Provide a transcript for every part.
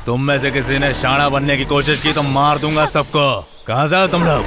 तुम में से किसी ने शाना बनने की कोशिश की तो मार दूंगा सबको। कहाँ जाओ तुम लोग?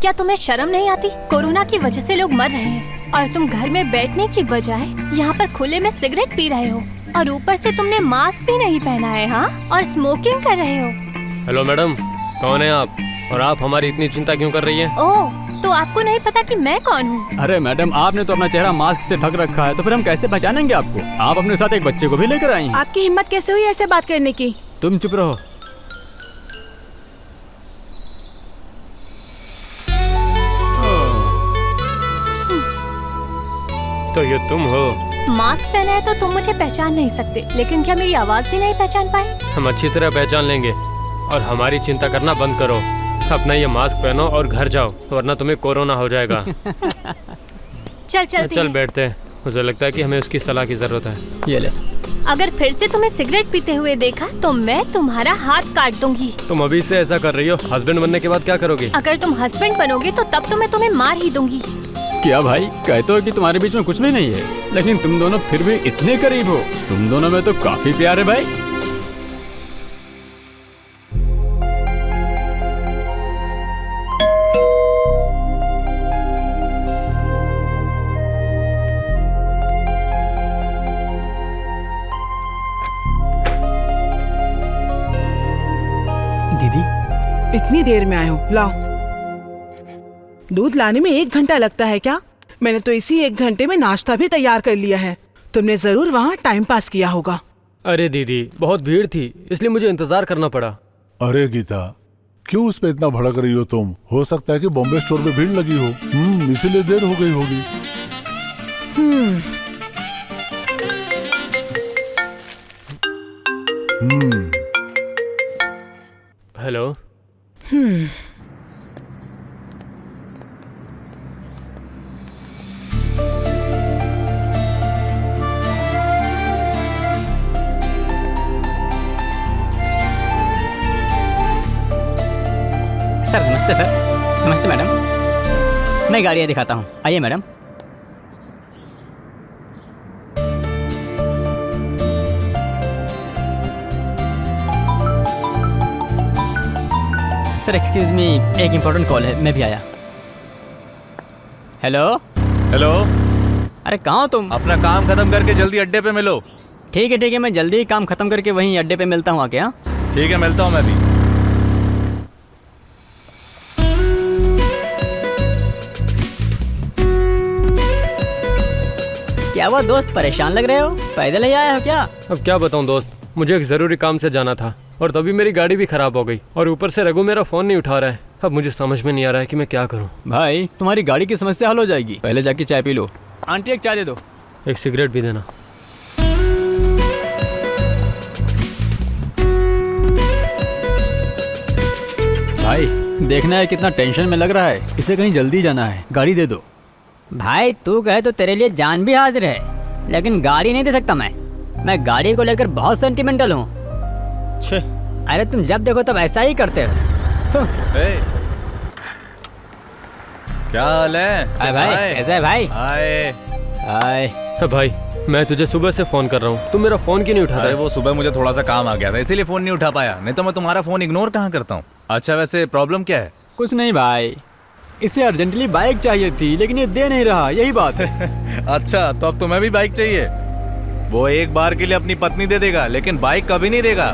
क्या तुम्हें शर्म नहीं आती? कोरोना की वजह से लोग मर रहे हैं और तुम घर में बैठने की बजाय यहाँ पर खुले में सिगरेट पी रहे हो और ऊपर से तुमने मास्क भी नहीं पहना है। हाँ, और स्मोकिंग कर रहे हो। हेलो मैडम, कौन है आप और आप हमारी इतनी चिंता क्यों कर रही हैं? ओह, तो आपको नहीं पता कि मैं कौन हूँ? अरे मैडम, आपने तो अपना चेहरा मास्क से ढक रखा है, तो फिर हम कैसे पहचानेंगे आपको? आप अपने साथ एक बच्चे को भी लेकर आई हैं। आपकी हिम्मत कैसे हुई ऐसे बात करने की? तुम चुप रहो। तो ये तुम हो? मास्क पहना है तो तुम मुझे पहचान नहीं सकते, लेकिन क्या मेरी आवाज भी नहीं पहचान पाए? हम अच्छी तरह पहचान लेंगे और हमारी चिंता करना बंद करो। अपना ये मास्क पहनो और घर जाओ, वरना तुम्हें कोरोना हो जाएगा। चल बैठते हैं। मुझे लगता है कि हमें उसकी सलाह की जरूरत है। ये ले। अगर फिर से तुम्हें सिगरेट पीते हुए देखा तो मैं तुम्हारा हाथ काट दूंगी। तुम अभी से ऐसा कर रही हो, हस्बैंड बनने के बाद क्या करोगी? अगर तुम हस्बैंड बनोगे तो तब तो मैं तुम्हें मार ही दूंगी। क्या भाई, कहते हो कि तुम्हारे बीच में कुछ भी नहीं है, लेकिन तुम दोनों फिर भी इतने करीब हो। तुम दोनों में तो काफी प्यार है भाई। दीदी, इतनी देर में आए हो? लाओ। दूध लाने में 1 घंटा लगता है क्या? मैंने तो इसी 1 घंटे में नाश्ता भी तैयार कर लिया है। तुमने जरूर वहाँ टाइम पास किया होगा। अरे दीदी, बहुत भीड़ थी, इसलिए मुझे इंतजार करना पड़ा। अरे गीता, क्यों उस पे इतना भड़क रही हो तुम? हो सकता है कि बॉम्बे स्टोर में भीड़ लगी हो, इसीलिए देर हो गई होगी। हेलो। सर नमस्ते। सर नमस्ते मैडम, मैं गाड़ियाँ दिखाता हूँ, आइए मैडम। सर एक्सक्यूज मी, एक इम्पोर्टेंट कॉल है, मैं भी आया। हेलो। हेलो। अरे कहाँ हो तुम? अपना काम खत्म करके जल्दी अड्डे पे मिलो। ठीक है, मैं जल्दी ही काम खत्म करके वहीं अड्डे पे मिलता हूँ आके। हाँ ठीक है, मिलता हूँ मैं भी। क्या हुआ दोस्त, परेशान लग रहे हो? पैदल ही आया हो क्या? अब क्या बताऊं दोस्त, मुझे एक जरूरी काम से जाना था और तभी मेरी गाड़ी भी खराब हो गई और ऊपर से रघु मेरा फोन नहीं उठा रहा है। अब मुझे समझ में नहीं आ रहा है कि मैं क्या करूं। भाई तुम्हारी गाड़ी की समस्या हल हो जाएगी, पहले जाके चाय पी लो। आंटी एक चाय दे दो। एक सिगरेट भी देना। भाई देखना है कितना टेंशन में लग रहा है, इसे कहीं जल्दी जाना है, गाड़ी दे दो। भाई तू कहे तो तेरे लिए जान भी हाजिर है, लेकिन गाड़ी नहीं दे सकता मैं गाड़ी को लेकर बहुत सेंटिमेंटल हूँ। अरे तुम जब देखो तब ऐसा ही करते हो। क्या हाल है? हाय भाई, कैसा है भाई? हाय। हाय भाई, मैं तुझे सुबह से फोन कर रहा हूँ, तुम मेरा फोन क्यों नहीं उठाता? अरे वो सुबह मुझे थोड़ा सा काम आ गया था, इसीलिए फोन नहीं उठा पाया, नहीं तो मैं तुम्हारा फोन इग्नोर कहाँ करता हूँ। अच्छा वैसे प्रॉब्लम क्या है? कुछ नहीं भाई, इसे अर्जेंटली बाइक चाहिए थी लेकिन ये दे नहीं रहा, यही बात है। अच्छा तो अब तुम्हें भी बाइक चाहिए? वो एक बार के लिए अपनी पत्नी दे देगा लेकिन बाइक कभी नहीं देगा।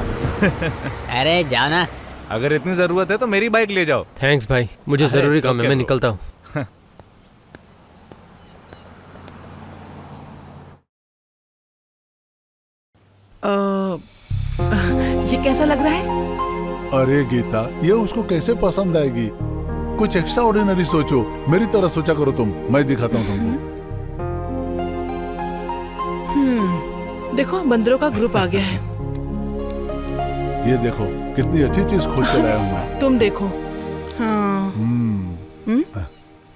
अरे जाना। अगर इतनी जरूरत है तो मेरी बाइक ले जाओ। थैंक्स भाई, मुझे जरूरी काम है, मैं निकलता हूँ। ये कैसा लग रहा है? अरे गीता, ये उसको कैसे पसंद आएगी? कुछ एक्स्ट्रा ऑर्डिनरी सोचो, मेरी तरह सोचा करो तुम, मैं दिखाता हूँ तुमको। देखो बंदरों का ग्रुप आ गया है। ये देखो कितनी अच्छी चीज खोज कर लाया हूँ मैं। तुम देखो। हाँ।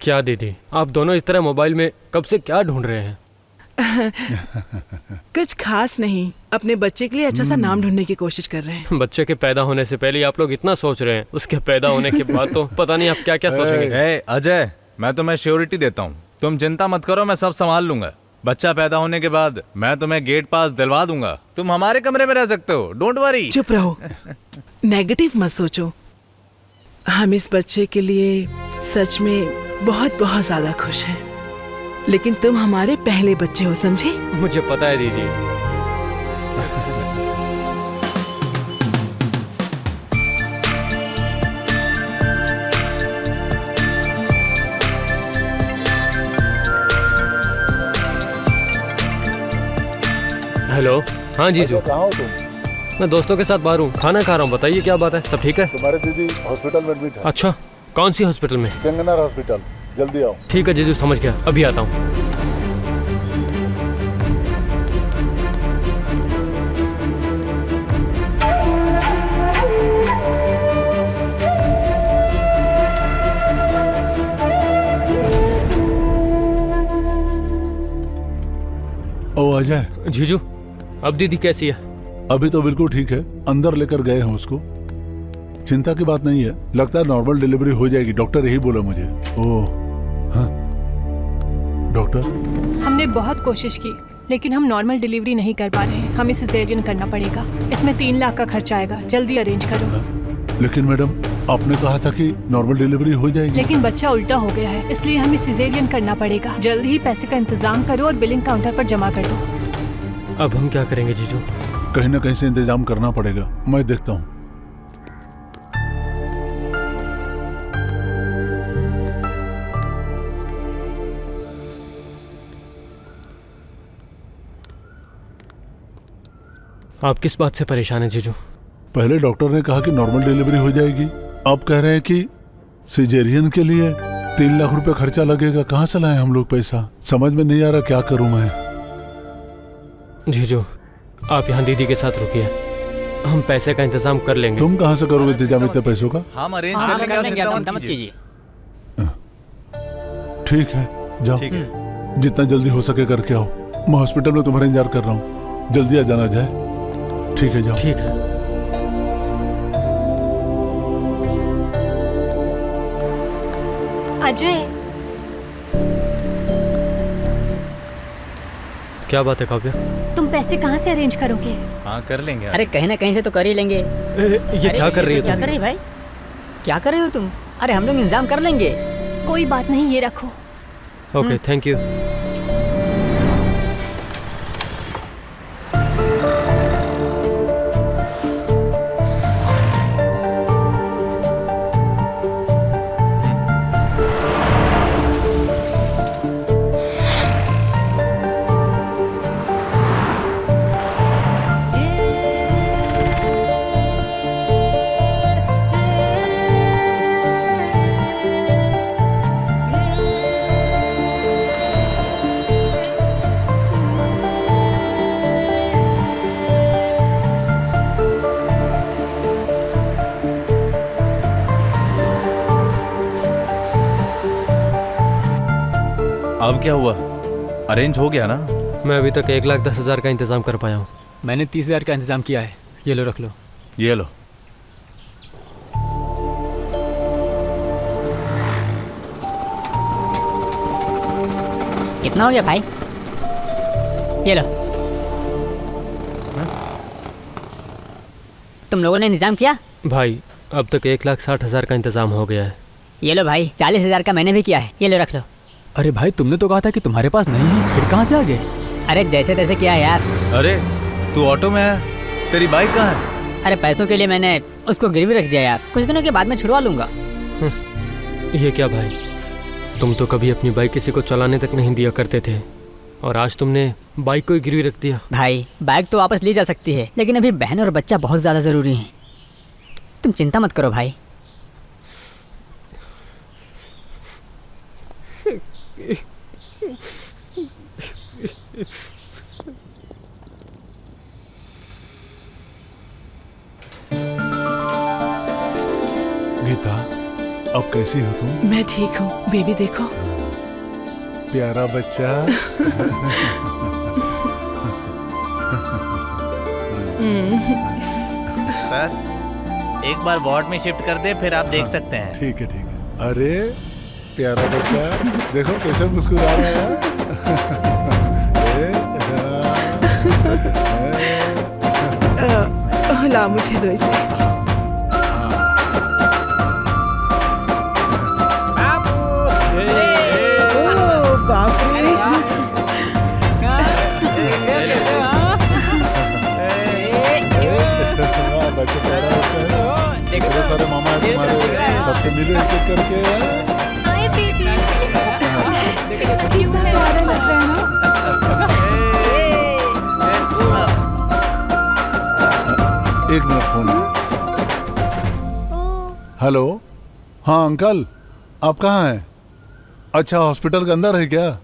क्या दीदी, आप दोनों इस तरह मोबाइल में कब से क्या ढूंढ रहे हैं? कुछ खास नहीं, अपने बच्चे के लिए अच्छा सा नाम ढूंढने की कोशिश कर रहे हैं। बच्चे के पैदा होने से पहले आप लोग इतना सोच रहे हैं, उसके पैदा होने के बाद तो पता नहीं आप क्या क्या सोचेंगे। अजय, मैं तुम्हें श्योरिटी देता हूँ, तुम चिंता मत करो, मैं सब संभाल लूंगा। बच्चा पैदा होने के बाद मैं तुम्हें गेट पास दिलवा दूंगा, तुम हमारे कमरे में रह सकते हो, डोंट वरी। चुप रहो, नेगेटिव मत सोचो। हम इस बच्चे के लिए सच में बहुत बहुत ज्यादा खुश हैं। लेकिन तुम हमारे पहले बच्चे हो, समझे? मुझे पता है दीदी। हेलो, हाँ जीजू। कहाँ हो तुम? मैं दोस्तों के साथ बाहर हूँ, खाना खा रहा हूँ। बताइए क्या बात है, सब ठीक है? तुम्हारी दीदी हॉस्पिटल में एडमिट है। अच्छा, कौन सी हॉस्पिटल में? गंगनार हॉस्पिटल, जल्दी आओ। ठीक है जीजू, समझ गया, अभी आता हूँ। ओ अजय, जीजू, अब दीदी कैसी है? अभी तो बिल्कुल ठीक है, अंदर लेकर गए हैं उसको। चिंता की बात नहीं है, लगता है नॉर्मल डिलीवरी हो जाएगी, डॉक्टर यही बोला मुझे। ओह हाँ डॉक्टर, हमने बहुत कोशिश की लेकिन हम नॉर्मल डिलीवरी नहीं कर पा रहे हैं। हमें सिजेरियन करना पड़ेगा। इसमें 3 लाख का खर्चा आएगा, जल्दी अरेंज करो। लेकिन मैडम आपने कहा था कि नॉर्मल डिलीवरी हो जाएगी। लेकिन बच्चा उल्टा हो गया है, इसलिए हमें सिजेरियन करना पड़ेगा। जल्दी ही पैसे का इंतजाम करो और बिलिंग काउंटर पर जमा कर दो। अब हम क्या करेंगे जीजू? कहीं ना कहीं से इंतजाम करना पड़ेगा, मैं देखता हूँ। आप किस बात से परेशान हैं जीजू? पहले डॉक्टर ने कहा कि नॉर्मल डिलीवरी हो जाएगी, अब कह रहे हैं कि सिजेरियन के लिए 3 लाख रुपए खर्चा लगेगा। कहाँ से लाएं हम लोग पैसा, समझ में नहीं आ रहा क्या करूं मैं। जीजू, आप यहाँ दीदी के साथ रुकिए, हम पैसे का इंतजाम कर लेंगे। तुम कहाँ से करोगे इंतजाम इतने पैसों का? हम अरेंज हाँ, कर कर लेंगे, लेंगे, आप आप चिंता चिंता मत कीजिए। कीजिए। ठीक है, जाओ। ठीक है। जितना जल्दी हो सके करके आओ, मैं हॉस्पिटल में तुम्हारा इंतजार कर रहा हूँ, जल्दी आ जाना जाए। ठीक है, जाओ। ठीक है। अजय, क्या बात है काव्या? तुम पैसे कहाँ से अरेंज करोगे? हाँ कर लेंगे। अरे कहीं ना कहीं से तो कर ही लेंगे। ये क्या कर रही हो क्या तुम? कर रही है भाई? क्या कर रहे हो तुम? अरे हम लोग इंतजाम कर लेंगे। कोई बात नहीं, ये रखो। Okay, thank you. अब क्या हुआ, अरेंज हो गया ना? मैं अभी तक 1,10,000 का इंतजाम कर पाया हूँ। मैंने 30,000 का इंतजाम किया है, ये लो रख लो। ये लो। कितना हो गया भाई? ये लो। तुम लोगों ने इंतजाम किया? भाई अब तक 1,60,000 का इंतजाम हो गया है। ये लो भाई, 40,000 का मैंने भी किया है, ये लो रख लो। अरे भाई तुमने तो कहा था कि तुम्हारे पास नहीं है, फिर कहाँ से आ गए? अरे जैसे तैसे किया है यार। अरे तू ऑटो में है, तेरी बाइक कहाँ है? अरे पैसों के लिए मैंने उसको गिरवी रख दिया यार, कुछ दिनों के बाद में छुड़वा लूंगा। ये क्या भाई, तुम तो कभी अपनी बाइक किसी को चलाने तक नहीं दिया करते थे और आज तुमने बाइक को ही गिरवी रख दिया। भाई बाइक तो वापस ली जा सकती है, लेकिन अभी बहन और बच्चा बहुत ज़्यादा ज़रूरी हैं। तुम चिंता मत करो भाई। गीता, अब कैसी हो तुम? मैं ठीक हूँ, बेबी देखो। प्यारा बच्चा। सर, एक बार वार्ड में शिफ्ट कर दे, फिर आप देख सकते हैं। ठीक है, ठीक है। अरे प्यारा बच्चा, देखो कैसे मुस्कुरा रहा है। ला मुझे दो इसे। कैसे प्यारा बच्चा है। इतने सारे मामा है तुम्हारे, सबसे मिलो एक एक करके। Hi baby. कितना प्यारा लग रहा है ना। एक मिनट फोन। हेलो, हाँ अंकल, आप कहाँ हैं? अच्छा, हॉस्पिटल के अंदर है क्या?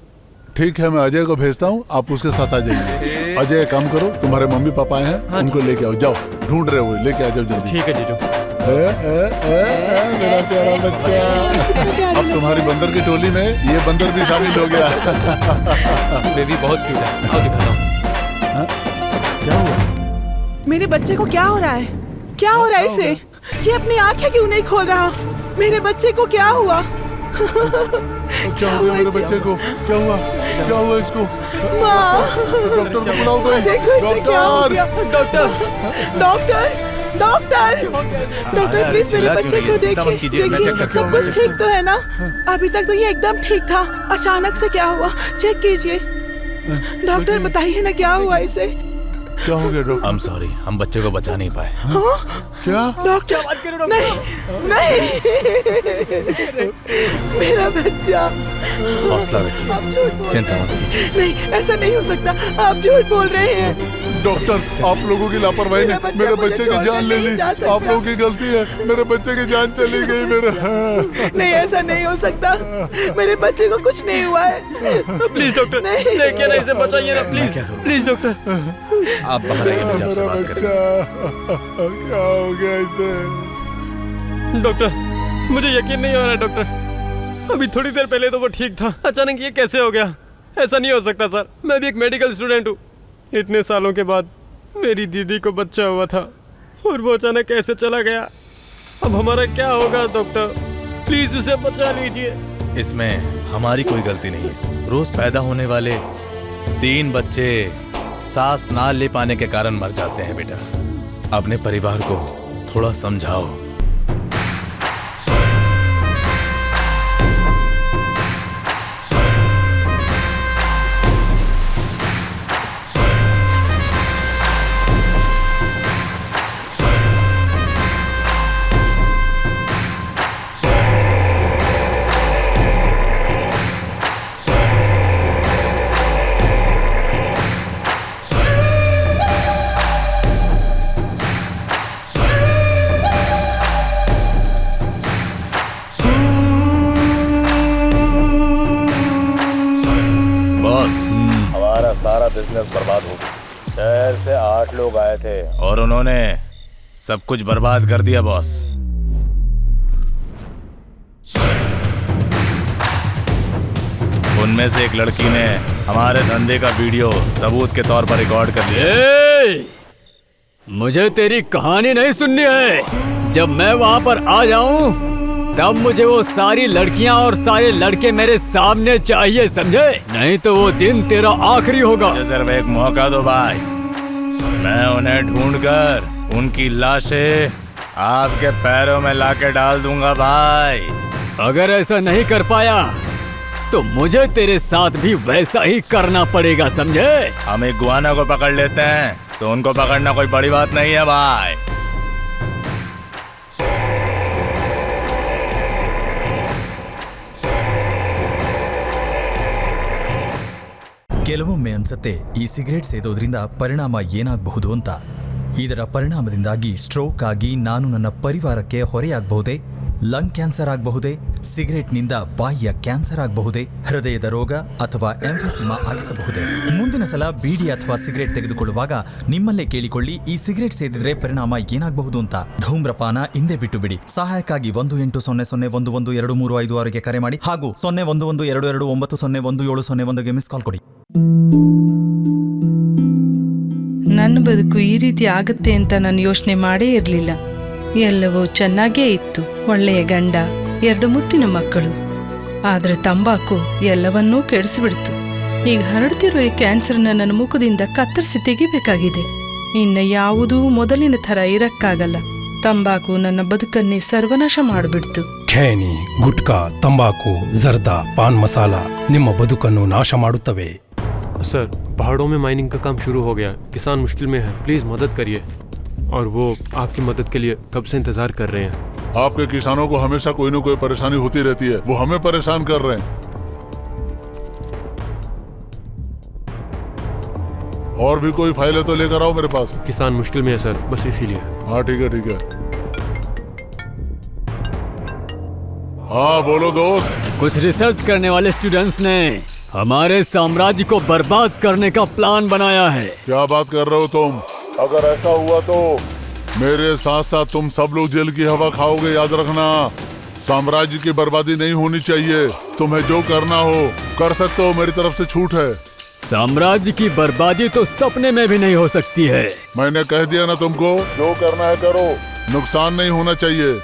ठीक है, मैं अजय को भेजता हूँ, आप उसके साथ आ जाइए। अजय एक काम करो, तुम्हारे मम्मी पापा आए हैं, उनको लेके आओ, जाओ ढूंढ रहे हो, लेके आ जाओ जल्दी। ठीक है जीजू। मेरा प्यारा बच्चा। अब तुम्हारी बंदर की टोली में ये बंदर भी शामिल हो गया। बेबी बहुत क्यूट है, आओ दिखाता हूँ। क्या हुआ? मेरे बच्चे को क्या हो रहा है? क्या हो रहा है इसे? ये अपनी आंखें क्यों नहीं खोल रहा? मेरे बच्चे को क्या हुआ? क्या हो गया मेरे बच्चे को? क्या हुआ? क्या हुआ इसको? माँ, डॉक्टर को बुलाओ कोई। देखो इसे क्या हो गया। Doctor, doctor, doctor, doctor please मेरे बच्चे को देखिए। देखिए सब कुछ ठीक तो है ना? अभी तक तो ये एकदम ठीक था, अचानक से क्या हुआ? चेक कीजिए। डॉक्टर बताइए ना क्या हुआ इसे? क्या हो गया डॉक्टर? I'm sorry, हम बच्चे को बचा नहीं पाए। क्या? डॉक्टर बात करो डॉक्टर। नहीं, नहीं, मेरा बच्चा। हौसला रखिए, आप झूठ बोल चिंता मत कीजिए। नहीं, ऐसा नहीं हो सकता, आप झूठ बोल रहे हैं। डॉक्टर, आप लोगों की लापरवाही ने मेरे बच्चे की जान ले ली। आप लोगों की गलती है, मेरे बच्चे की जान चली गई। मेरा नहीं, ऐसा नहीं हो सकता, मेरे बच्चे को कुछ नहीं हुआ है। प्लीज डॉक्टर, देखिए ना इसे बचाइए ना प्लीज, प्लीज डॉक्टर। आप बाहर आइए, मुझे आपसे बात करें। क्या हो गया इसे? डॉक्टर, मुझे यकीन नहीं हो रहा है डॉक्टर। अभी थोड़ी देर पहले तो वो ठीक था, अचानक ये कैसे हो गया? ऐसा नहीं हो सकता सर, मैं भी एक मेडिकल स्टूडेंट हूँ। इतने सालों के बाद मेरी दीदी को बच्चा हुआ था और वो अचानक कैसे चला गया? अब हमारा क्या होगा डॉक्टर? प्लीज उसे बचा लीजिए। इसमें हमारी कोई गलती नहीं है। रोज पैदा होने वाले 3 बच्चे सांस ना ले पाने के कारण मर जाते हैं बेटा। अपने परिवार को थोड़ा समझाओ। सारा बिजनेस बर्बाद हो गया। शहर से 8 लोग आए थे और उन्होंने सब कुछ बर्बाद कर दिया बॉस। उनमें से एक लड़की ने हमारे धंधे का वीडियो सबूत के तौर पर रिकॉर्ड कर लिया। मुझे तेरी कहानी नहीं सुननी है। जब मैं वहाँ पर आ जाऊं तब मुझे वो सारी लड़कियां और सारे लड़के मेरे सामने चाहिए, समझे? नहीं तो वो दिन तेरा आखिरी होगा। सिर्फ एक मौका दो भाई, मैं उन्हें ढूंढकर उनकी लाशें आपके पैरों में लाके डाल दूंगा भाई। अगर ऐसा नहीं कर पाया तो मुझे तेरे साथ भी वैसा ही करना पड़ेगा, समझे? हम एक गुआना को पकड़ लेते हैं तो उनको पकड़ना कोई बड़ी बात नहीं है भाई। ಕೆಲವೊಮ್ಮೆ ಅನ್ಸತ್ತೆ ಈ ಸಿಗರೇಟ್ ಸೇದೋದ್ರಿಂದ ಪರಿಣಾಮ ಏನಾಗಬಹುದು ಅಂತ. ಇದರ ಪರಿಣಾಮದಿಂದಾಗಿ ಸ್ಟ್ರೋಕ್ ಆಗಿ ನಾನು ನನ್ನ ಪರಿವಾರಕ್ಕೆ ಹೊರೆಯಾಗಬಹುದೇ? ಲಂಗ್ ಕ್ಯಾನ್ಸರ್ ಆಗಬಹುದೇ? ಸಿಗರೇಟ್ನಿಂದ ಬಾಯಿಯ ಕ್ಯಾನ್ಸರ್ ಆಗಬಹುದೇ? ಹೃದಯದ ರೋಗ ಅಥವಾ ಎಂಫೆಸಿಮಾ ಆಗಿಸಬಹುದೇ? ಮುಂದಿನ ಸಲ ಬೀಡಿ ಅಥವಾ ಸಿಗರೇಟ್ ತೆಗೆದುಕೊಳ್ಳುವಾಗ ನಿಮ್ಮಲ್ಲೇ ಕೇಳಿಕೊಳ್ಳಿ, ಈ ಸಿಗರೇಟ್ ಸೇದಿದ್ರೆ ಪರಿಣಾಮ ಏನಾಗಬಹುದು ಅಂತ. ಧೂಮ್ರಪಾನ ಹಿಂದೆ ಬಿಟ್ಟು ಬಿಡಿ. ಸಹಾಯಕ್ಕಾಗಿ 1800112356ಗೆ ಕರೆ ಮಾಡಿ ಹಾಗೂ 011229901701ಗೆ ಮಿಸ್ ಕಾಲ್ ಕೊಡಿ. ನನ್ನ ಬದುಕು ಈ ರೀತಿ ಆಗುತ್ತೆ ಅಂತ ನಾನು ಯೋಚನೆ ಮಾಡೇ ಇರಲಿಲ್ಲ. ಎಲ್ಲವೂ ಚೆನ್ನಾಗೇ ಇತ್ತು, ಒಳ್ಳೆಯ ಗಂಡ, 2 ಮುತ್ತಿನ ಮಕ್ಕಳು. ಆದರೆ ತಂಬಾಕು ಎಲ್ಲವನ್ನೂ ಕೆಡಿಸಿಬಿಡ್ತು. ಈಗ ಹರಡ್ತಿರೋ ಈ ಕ್ಯಾನ್ಸರ್ನ ನನ್ನ ಮುಖದಿಂದ ಕತ್ತರಿಸಿ ತೆಗಿಬೇಕಾಗಿದೆ. ಇನ್ನು ಯಾವುದೂ ಮೊದಲಿನ ಥರ ಇರಕ್ಕಾಗಲ್ಲ. ತಂಬಾಕು ನನ್ನ ಬದುಕನ್ನೇ ಸರ್ವನಾಶ ಮಾಡಿಬಿಡ್ತು. ಖೇನಿ, ಗುಟ್ಕಾ, ತಂಬಾಕು, ಜರ್ದಾ, ಪಾನ್ ಮಸಾಲ ನಿಮ್ಮ ಬದುಕನ್ನು ನಾಶ ಮಾಡುತ್ತವೆ. सर, पहाड़ों में माइनिंग का काम शुरू हो गया, किसान मुश्किल में है, प्लीज मदद करिए। और वो आपकी मदद के लिए कब से इंतजार कर रहे हैं। आपके किसानों को हमेशा कोई न कोई परेशानी होती रहती है, वो हमें परेशान कर रहे हैं। और भी कोई फाइल है तो लेकर आओ मेरे पास। किसान मुश्किल में है सर, बस इसीलिए। हाँ ठीक है ठीक है। हाँ बोलो दोस्त। कुछ रिसर्च करने वाले स्टूडेंट्स ने हमारे साम्राज्य को बर्बाद करने का प्लान बनाया है। क्या बात कर रहे हो तुम? अगर ऐसा हुआ तो मेरे साथ साथ तुम सब लोग जेल की हवा खाओगे, याद रखना। साम्राज्य की बर्बादी नहीं होनी चाहिए। तुम्हें जो करना हो कर सकते हो, मेरी तरफ से छूट है। साम्राज्य की बर्बादी तो सपने में भी नहीं हो सकती है। मैंने कह दिया ना तुमको, जो करना है करो, नुकसान नहीं होना चाहिए।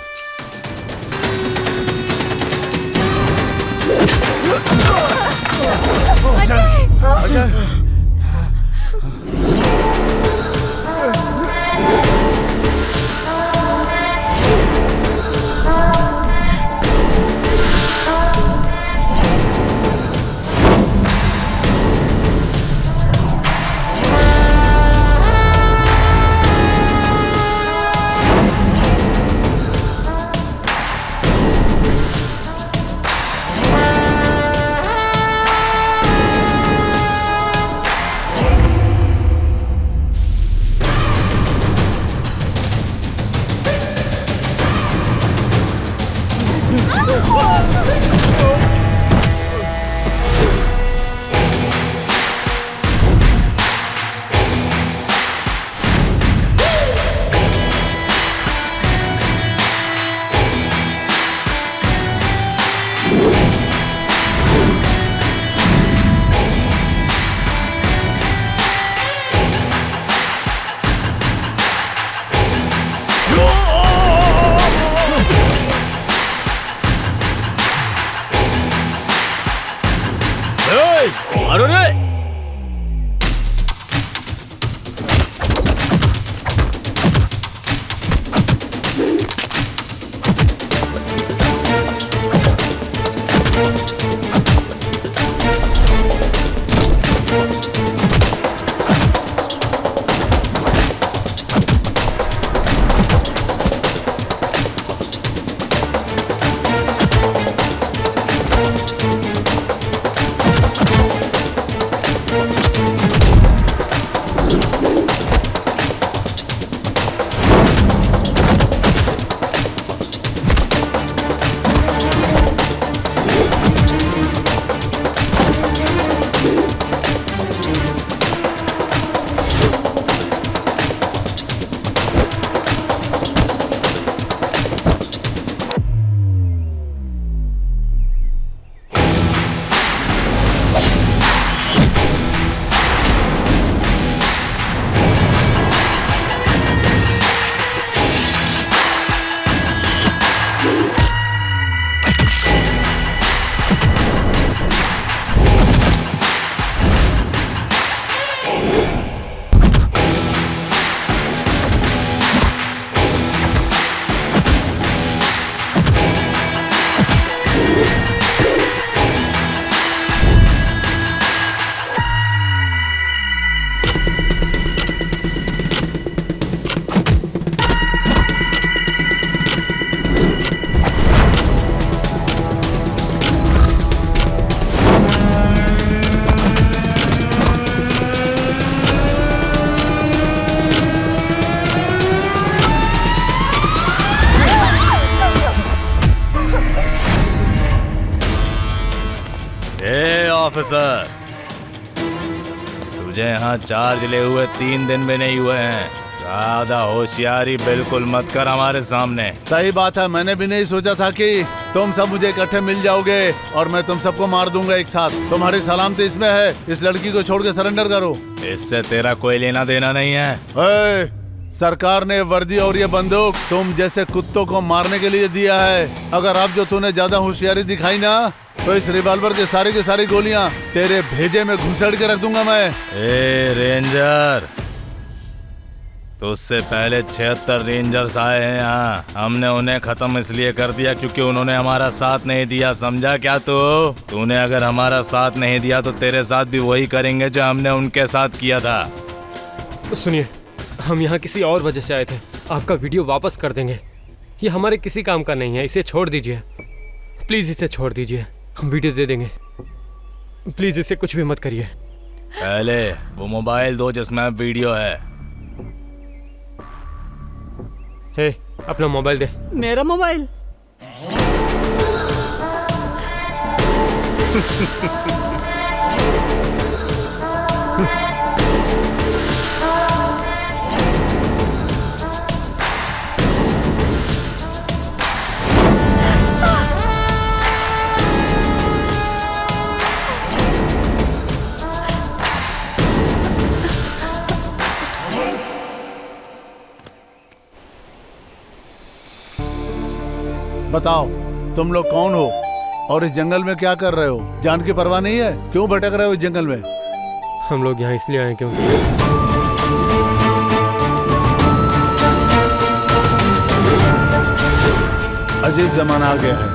मारो रे। ऑफिसर, तुझे यहाँ चार्ज ले हुए 3 दिन भी नहीं हुए हैं। ज्यादा होशियारी बिल्कुल मत कर हमारे सामने। सही बात है, मैंने भी नहीं सोचा था कि तुम सब मुझे इकट्ठे मिल जाओगे और मैं तुम सबको मार दूंगा एक साथ। तुम्हारी सलामती इसमें है, इस लड़की को छोड़ के सरेंडर करो। इससे तेरा कोई लेना देना नहीं है। सरकार ने वर्दी और ये बंदूक तुम जैसे कुत्तों को मारने के लिए दिया है। अगर अब जो तूने ज्यादा होशियारी दिखाई ना, तो इस रिवॉल्वर की सारी गोलियां तेरे भेजे में घुसेड़ के रख दूंगा मैं। ए रेंजर, तो उससे पहले 76 रेंजर्स आए हैं यहाँ। हमने उन्हें खत्म इसलिए कर दिया क्योंकि उन्होंने हमारा साथ नहीं दिया, समझा क्या तूने अगर हमारा साथ नहीं दिया तो तेरे साथ भी वही करेंगे जो हमने उनके साथ किया था। सुनिए, हम यहाँ किसी और वजह से आए थे। आपका वीडियो वापस कर देंगे। ये हमारे किसी काम का नहीं है, इसे छोड़ दीजिए प्लीज़, इसे छोड़ दीजिए। हम वीडियो दे देंगे, प्लीज़ इसे कुछ भी मत करिए। पहले वो मोबाइल दो जिसमें वीडियो है। हे, अपना मोबाइल दे। मेरा मोबाइल? बताओ तुम लोग कौन हो और इस जंगल में क्या कर रहे हो? जान की परवाह नहीं है? क्यों भटक रहे हो इस जंगल में? हम लोग यहाँ इसलिए आए क्योंकि अजीब जमाना आ गया है।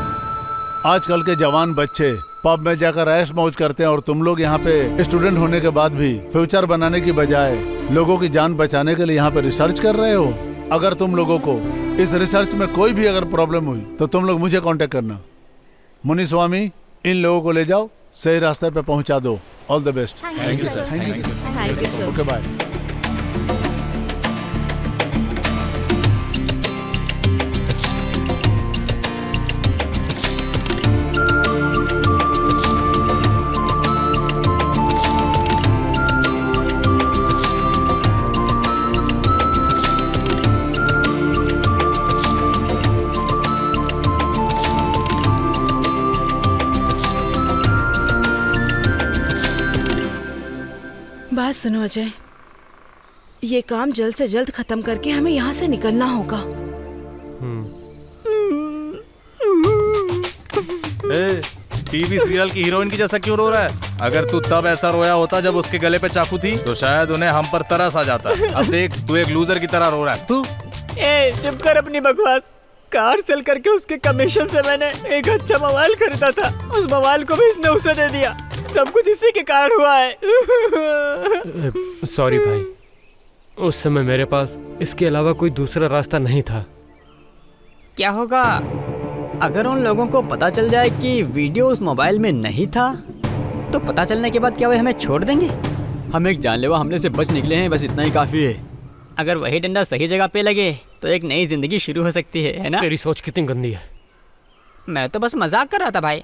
आजकल के जवान बच्चे पब में जाकर ऐश मौज करते हैं और तुम लोग यहाँ पे स्टूडेंट होने के बाद भी फ्यूचर बनाने की बजाय लोगों की जान बचाने के लिए यहाँ पे रिसर्च कर रहे हो। अगर तुम लोगों को इस रिसर्च में कोई भी अगर प्रॉब्लम हुई तो तुम लोग मुझे कांटेक्ट करना। मुनि स्वामी, इन लोगों को ले जाओ, सही रास्ते पे पहुंचा दो। All the best. Thank you sir. Thank you. Okay bye. बात सुनो अजय, ये काम जल्द से जल्द खत्म करके हमें यहाँ से निकलना होगा। टीवी सीरियल की हीरोइन की जैसा क्यों रो रहा है? अगर तू तब ऐसा रोया होता जब उसके गले पे चाकू थी तो शायद उन्हें हम पर तरस आ जाता। अब देख, तू एक लूजर की तरह रो रहा है। तू चुप कर अपनी बकवास। कार सेल करके उसके कमीशन से मैंने एक अच्छा मोबाइल खरीदा था, उस मोबाइल को भी इसने उसे दे दिया। सब कुछ इसी के कारण हुआ है। सॉरी भाई, उस समय मेरे पास इसके अलावा कोई दूसरा रास्ता नहीं था। क्या होगा अगर उन लोगों को पता चल जाए कि वीडियो उस मोबाइल में नहीं था? तो पता चलने के बाद क्या वे हमें छोड़ देंगे? हम एक जानलेवा हमले से बच निकले हैं, बस इतना ही काफी है। अगर वही डंडा सही जगह पे लगे तो एक नई जिंदगी शुरू हो सकती है ना? तेरी सोच कितनी गंदी है। मैं तो बस मजाक कर रहा था भाई।